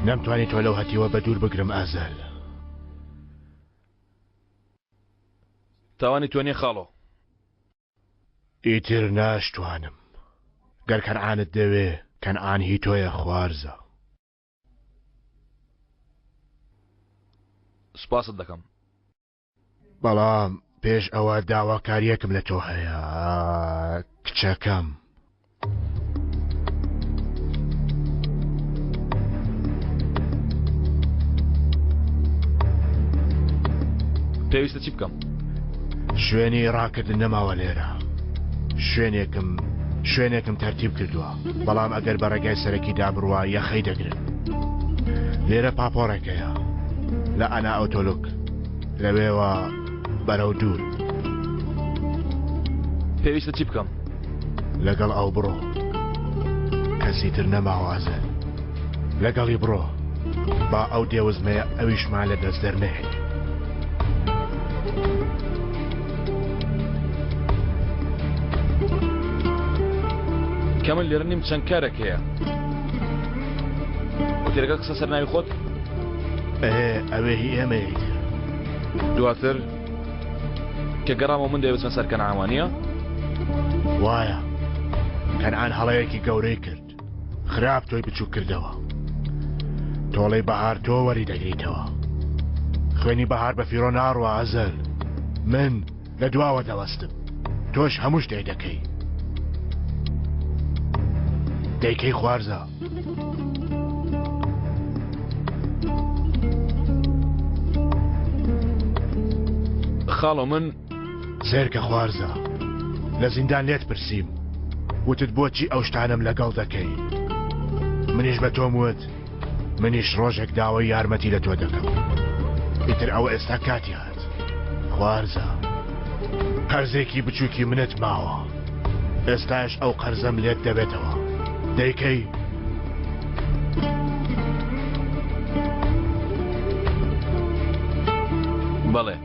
نەمتوانی تۆ لەو هەتیوە بە دوور بگرم ئازەل. تاوانی تۆ نییە خاڵۆ. ئیتر ناشتوانم. گەر کەنعانت دەوێ کەنعان هی تۆیە خوارزە. سوپاست دەکەم. بەڵام پێش ئەوە داواکاریەکم لە تۆ هەیە کچەکەم. پێویستە چی بکەم؟ شوێنی ڕاکردن نەماوە لێرە. شوێنێکم تەرتیب کردووە، بەڵام ئەگەر بە ڕێگای سەرەکی دابڕوە یەخەی دەگرن. لێرە پاپۆڕێکەیە لە ئەنا ئۆتۆلۆک لەوێوە بەرەو دوور. پێویستە چی بکەم؟ لەگەڵ ئەو بڕۆ، کەسی تر نەماوازە. لەگەڵی بڕۆ با ئەو دێوزمەیە ئەویشمان لە دەست دەرنێت. کە من لێرە نیم چەند کارێک هەیە. ئۆتێلەکە قسە سەر ناوی خۆت؟ ئەوێ هی ئێمەیت. دواتر کە گەڕامەوە من دەیوەچمە سەر کەنعانوانیە؟ وایە کەنعان هەڵەیەکی گەورەی کرد، خراپ تۆی بچوو کردەوە. تۆڵەی بەهار تۆ وەری دەگریتەوە. خوێنی بەهار بە فیرۆ ناڕوە ئازەل. من لە دواوە دەوەستم، تۆش هەموو شتێک دەکەی. دەیکەی خوارزە. خاڵۆ من سێرکە خوارزە، لە زیندان لێت پرسییم وتت بۆچی ئەو شتانم لەگەڵ دەکەی. منیش بە تۆم وت منیش ڕۆژێک داوای یارمەتی لە تۆ دەکەم. ئیتر ئەوە ئێستا کاتی هات. خوارزە قەرزێکی بچووکی منت ماوە، ئێستاش ئەو قەرزەم لێت دەبێتەوە. دەیکەی؟ بەڵێ.